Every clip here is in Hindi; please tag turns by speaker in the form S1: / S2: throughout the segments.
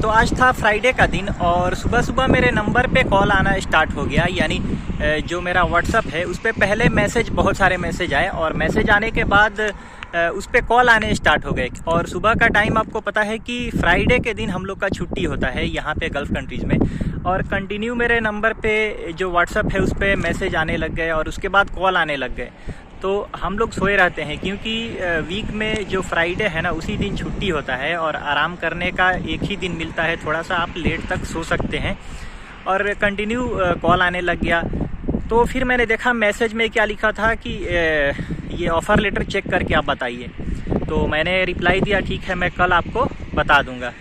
S1: तो आज था फ्राइडे का दिन और सुबह सुबह मेरे नंबर पे कॉल आना स्टार्ट हो गया। यानी जो मेरा व्हाट्सअप है उस पर पहले मैसेज, बहुत सारे मैसेज आए और मैसेज आने के बाद उस पर कॉल आने स्टार्ट हो गए। और सुबह का टाइम आपको पता है कि फ्राइडे के दिन हम लोग का छुट्टी होता है यहाँ पे गल्फ़ कंट्रीज़ में। और कंटिन्यू मेरे नंबर पे जो व्हाट्सअप है उस पर मैसेज आने लग गए और उसके बाद कॉल आने लग गए। तो हम लोग सोए रहते हैं क्योंकि वीक में जो फ्राइडे है ना उसी दिन छुट्टी होता है और आराम करने का एक ही दिन मिलता है, थोड़ा सा आप लेट तक सो सकते हैं। और कंटिन्यू कॉल आने लग गया। तो फिर मैंने देखा मैसेज में क्या लिखा था कि ये ऑफ़र लेटर चेक करके आप बताइए। तो मैंने रिप्लाई दिया, ठीक है मैं कल आपको बता दूंगा।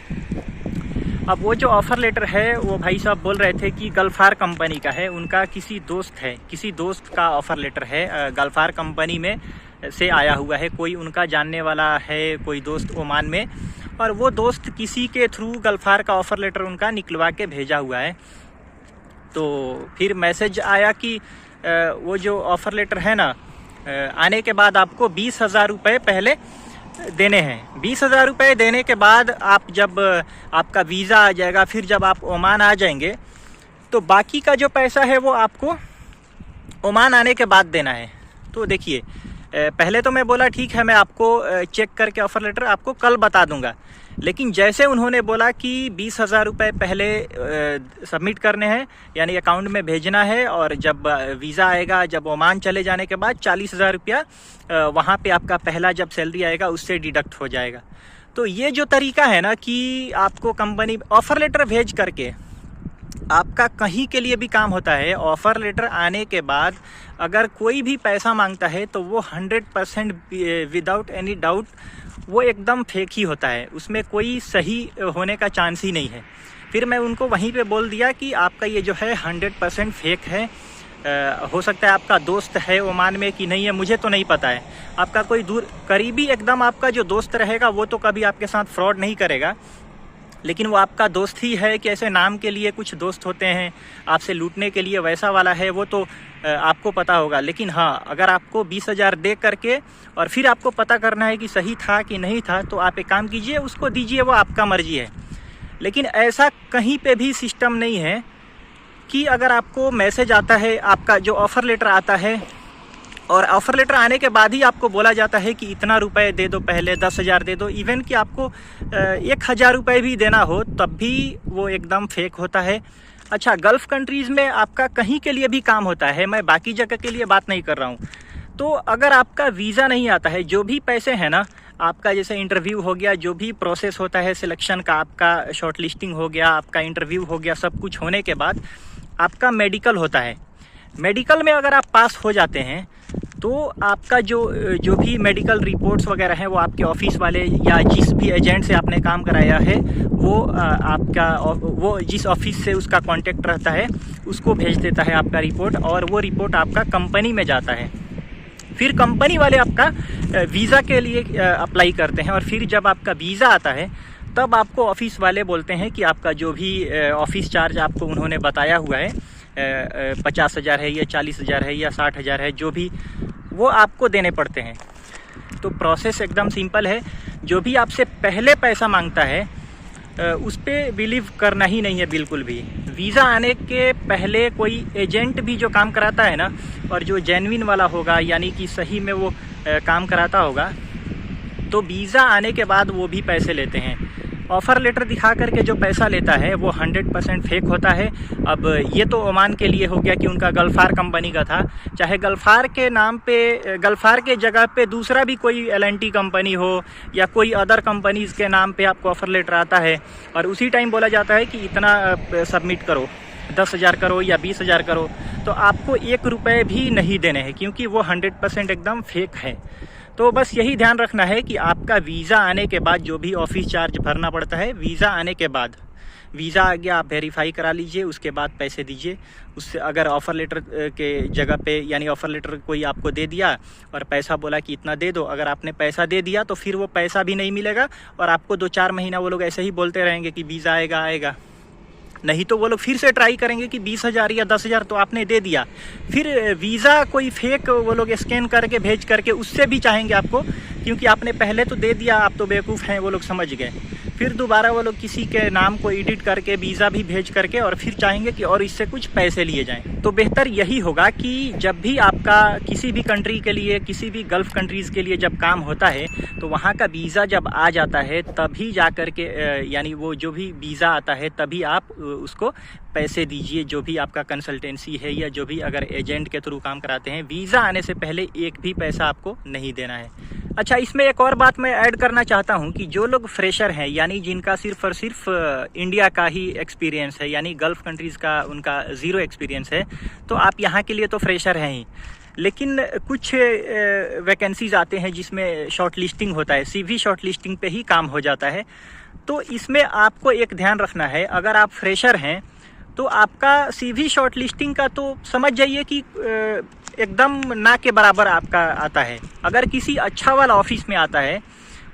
S1: अब वो जो ऑफ़र लेटर है वो भाई साहब बोल रहे थे कि गल्फार कंपनी का है, उनका किसी दोस्त का ऑफ़र लेटर है। गल्फार कंपनी में से आया हुआ है, कोई उनका जानने वाला है, कोई दोस्त ओमान में, और वो दोस्त किसी के थ्रू गल्फार का ऑफ़र लेटर उनका निकलवा के भेजा हुआ है। तो फिर मैसेज आया कि वो जो ऑफ़र लेटर है ना, आने के बाद आपको 20,000 रुपये पहले देने हैं। 20,000 रुपये देने के बाद आप जब आपका वीज़ा आ जाएगा, फिर जब आप ओमान आ जाएंगे तो बाकी का जो पैसा है वो आपको ओमान आने के बाद देना है। तो देखिए, पहले तो मैं बोला ठीक है मैं आपको चेक करके ऑफ़र लेटर आपको कल बता दूंगा, लेकिन जैसे उन्होंने बोला कि 20,000 रुपये पहले सबमिट करने हैं, यानी अकाउंट में भेजना है, और जब वीज़ा आएगा, जब ओमान चले जाने के बाद 40,000 रुपया वहाँ पे आपका पहला जब सैलरी आएगा उससे डिडक्ट हो जाएगा। तो ये जो तरीका है ना कि आपको कंपनी ऑफ़र लेटर भेज करके आपका कहीं के लिए भी काम होता है। ऑफ़र लेटर आने के बाद अगर कोई भी पैसा मांगता है तो वो 100% विदाउट एनी डाउट वो एकदम फेक ही होता है, उसमें कोई सही होने का चांस ही नहीं है। फिर मैं उनको वहीं पे बोल दिया कि आपका ये जो है 100% फेक है। हो सकता है आपका दोस्त है ओमान में कि नहीं है, मुझे तो नहीं पता है। आपका कोई दूर करीबी एकदम आपका जो दोस्त रहेगा वो तो कभी आपके साथ फ्रॉड नहीं करेगा, लेकिन वो आपका दोस्त ही है कि ऐसे नाम के लिए कुछ दोस्त होते हैं आपसे लूटने के लिए, वैसा वाला है वो तो आपको पता होगा। लेकिन हाँ, अगर आपको 20,000 दे करके और फिर आपको पता करना है कि सही था कि नहीं था, तो आप एक काम कीजिए, उसको दीजिए, वो आपका मर्जी है। लेकिन ऐसा कहीं पे भी सिस्टम नहीं है कि अगर आपको मैसेज आता है, आपका जो ऑफ़र लेटर आता है और ऑफ़र लेटर आने के बाद ही आपको बोला जाता है कि इतना रुपए दे दो, पहले 10,000 दे दो, इवन कि आपको 1,000 रुपये भी देना हो तब भी वो एकदम फेक होता है। अच्छा, गल्फ़ कंट्रीज़ में आपका कहीं के लिए भी काम होता है, मैं बाकी जगह के लिए बात नहीं कर रहा हूँ। तो अगर आपका वीज़ा नहीं आता है, जो भी पैसे हैं ना, आपका जैसे इंटरव्यू हो गया, जो भी प्रोसेस होता है सिलेक्शन का, आपका शॉर्ट लिस्टिंग हो गया, आपका इंटरव्यू हो गया, सब कुछ होने के बाद आपका मेडिकल होता है। मेडिकल में अगर आप पास हो जाते हैं तो आपका जो भी मेडिकल रिपोर्ट्स वगैरह हैं वो आपके ऑफिस वाले या जिस भी एजेंट से आपने काम कराया है वो जिस ऑफिस से उसका कांटेक्ट रहता है उसको भेज देता है आपका रिपोर्ट, और वो रिपोर्ट आपका कंपनी में जाता है। फिर कंपनी वाले आपका वीज़ा के लिए अप्लाई करते हैं, और फिर जब आपका वीज़ा आता है तब आपको ऑफिस वाले बोलते हैं कि आपका जो भी ऑफिस चार्ज आपको उन्होंने बताया हुआ है, 50,000 है या 40,000 है या 60,000 है, जो भी वो आपको देने पड़ते हैं। तो प्रोसेस एकदम सिंपल है। जो भी आपसे पहले पैसा मांगता है उस पर बिलीव करना ही नहीं है बिल्कुल भी। वीज़ा आने के पहले कोई एजेंट भी जो काम कराता है ना, और जो जेन्युइन वाला होगा, यानी कि सही में वो काम कराता होगा, तो वीज़ा आने के बाद वो भी पैसे लेते हैं। ऑफ़र लेटर दिखा करके जो पैसा लेता है वो 100% फेक होता है। अब ये तो ओमान के लिए हो गया कि उनका गल्फार कंपनी का था, चाहे गल्फार के नाम पे, गल्फार के जगह पे दूसरा भी कोई LNT कंपनी हो या कोई अदर कंपनीज़ के नाम पे आपको ऑफ़र लेटर आता है और उसी टाइम बोला जाता है कि इतना सबमिट करो, 10,000 करो या 20,000 करो, तो आपको 1 रुपये भी नहीं देने हैं, क्योंकि वो 100% एकदम फेक है। तो बस यही ध्यान रखना है कि आपका वीज़ा आने के बाद जो भी ऑफिस चार्ज भरना पड़ता है, वीज़ा आने के बाद, वीज़ा आ गया आप वेरीफाई करा लीजिए, उसके बाद पैसे दीजिए। उससे अगर ऑफ़र लेटर के जगह पे, यानी ऑफ़र लेटर कोई आपको दे दिया और पैसा बोला कि इतना दे दो, अगर आपने पैसा दे दिया तो फिर वो पैसा भी नहीं मिलेगा और आपको 2-4 महीना वो लोग ऐसे ही बोलते रहेंगे कि वीज़ा आएगा। नहीं तो वो लोग फिर से ट्राई करेंगे कि 20,000 या 10,000 तो आपने दे दिया, फिर वीज़ा कोई फेक वो लोग स्कैन करके भेज करके उससे भी चाहेंगे आपको, क्योंकि आपने पहले तो दे दिया, आप तो बेवकूफ़ हैं, वो लोग समझ गए। फिर दोबारा वो लोग किसी के नाम को एडिट करके वीज़ा भी भेज करके और फिर चाहेंगे कि और इससे कुछ पैसे लिए जाएं। तो बेहतर यही होगा कि जब भी आपका किसी भी कंट्री के लिए, किसी भी गल्फ़ कंट्रीज़ के लिए जब काम होता है तो वहाँ का वीज़ा जब आ जाता है तभी जा कर के यानी वो जो भी वीज़ा आता है तभी आप उसको पैसे दीजिए, जो भी आपका कंसल्टेंसी है या जो भी अगर एजेंट के थ्रू काम कराते हैं। वीज़ा आने से पहले एक भी पैसा आपको नहीं देना है। अच्छा, इसमें एक और बात मैं ऐड करना चाहता हूं कि जो लोग फ्रेशर हैं, यानी जिनका सिर्फ और सिर्फ इंडिया का ही एक्सपीरियंस है, यानी गल्फ़ कंट्रीज़ का उनका ज़ीरो एक्सपीरियंस है, तो आप यहाँ के लिए तो फ्रेशर हैं ही, लेकिन कुछ वैकेंसीज़ आते हैं जिसमें शॉर्ट लिस्टिंग होता है, सीवी शॉर्ट लिस्टिंग पे ही काम हो जाता है। तो इसमें आपको एक ध्यान रखना है, अगर आप फ्रेशर हैं तो आपका सीवी शॉर्ट लिस्टिंग का तो समझ जाइए कि एकदम ना के बराबर आपका आता है। अगर किसी अच्छा वाला ऑफिस में आता है,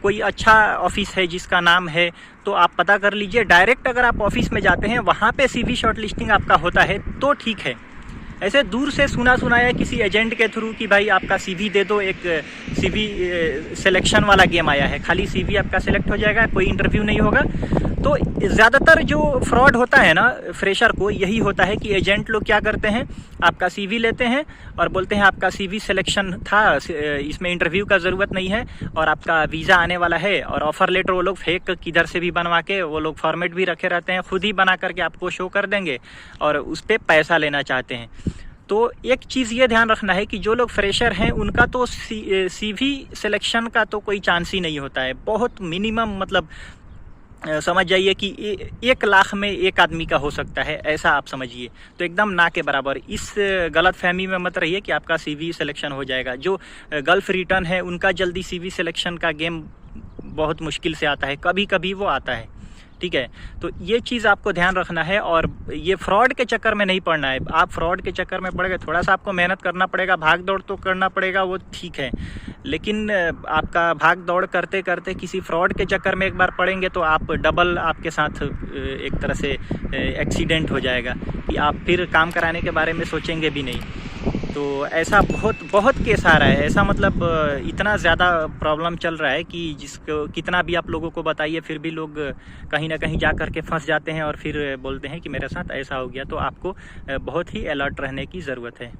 S1: कोई अच्छा ऑफिस है जिसका नाम है, तो आप पता कर लीजिए। डायरेक्ट अगर आप ऑफिस में जाते हैं वहाँ पे सीवी शॉर्ट लिस्टिंग आपका होता है तो ठीक है। ऐसे दूर से सुना सुनाया किसी एजेंट के थ्रू कि भाई आपका सीवी दे दो, एक सीवी सिलेक्शन वाला गेम आया है, खाली सीवी आपका सिलेक्ट हो जाएगा, कोई इंटरव्यू नहीं होगा। तो ज़्यादातर जो फ्रॉड होता है ना फ्रेशर को, यही होता है कि एजेंट लोग क्या करते हैं, आपका सीवी लेते हैं और बोलते हैं आपका सीवी सिलेक्शन था, इसमें इंटरव्यू का ज़रूरत नहीं है और आपका वीज़ा आने वाला है। और ऑफ़र लेटर वो लोग फेक किधर से भी बनवा के वो लोग फॉर्मेट भी रखे रहते हैं, खुद ही बना करके आपको शो कर देंगे और उस पर पैसा लेना चाहते हैं। तो एक चीज़ ये ध्यान रखना है कि जो लोग फ्रेशर हैं उनका तो सीवी सिलेक्शन का तो कोई चांस ही नहीं होता है। बहुत मिनिमम, मतलब समझ जाइए कि 1 लाख में एक आदमी का हो सकता है, ऐसा आप समझिए। तो एकदम ना के बराबर। इस गलत फहमी में मत रहिए कि आपका सीवी सिलेक्शन हो जाएगा। जो गल्फ़ रिटर्न है उनका जल्दी सीवी सिलेक्शन का गेम बहुत मुश्किल से आता है, कभी कभी वो आता है, ठीक है। तो ये चीज़ आपको ध्यान रखना है और ये फ्रॉड के चक्कर में नहीं पड़ना है। आप फ्रॉड के चक्कर में पड़ गए, थोड़ा सा आपको मेहनत करना पड़ेगा, भाग दौड़ तो करना पड़ेगा, वो ठीक है, लेकिन आपका भाग दौड़ करते करते किसी फ्रॉड के चक्कर में एक बार पड़ेंगे तो आप डबल, आपके साथ एक तरह से एक्सीडेंट हो जाएगा कि आप फिर काम कराने के बारे में सोचेंगे भी नहीं। तो ऐसा बहुत केस आ रहा है, ऐसा मतलब इतना ज़्यादा प्रॉब्लम चल रहा है कि जिसको कितना भी आप लोगों को बताइए फिर भी लोग कहीं ना कहीं जा कर के फंस जाते हैं और फिर बोलते हैं कि मेरे साथ ऐसा हो गया। तो आपको बहुत ही अलर्ट रहने की ज़रूरत है।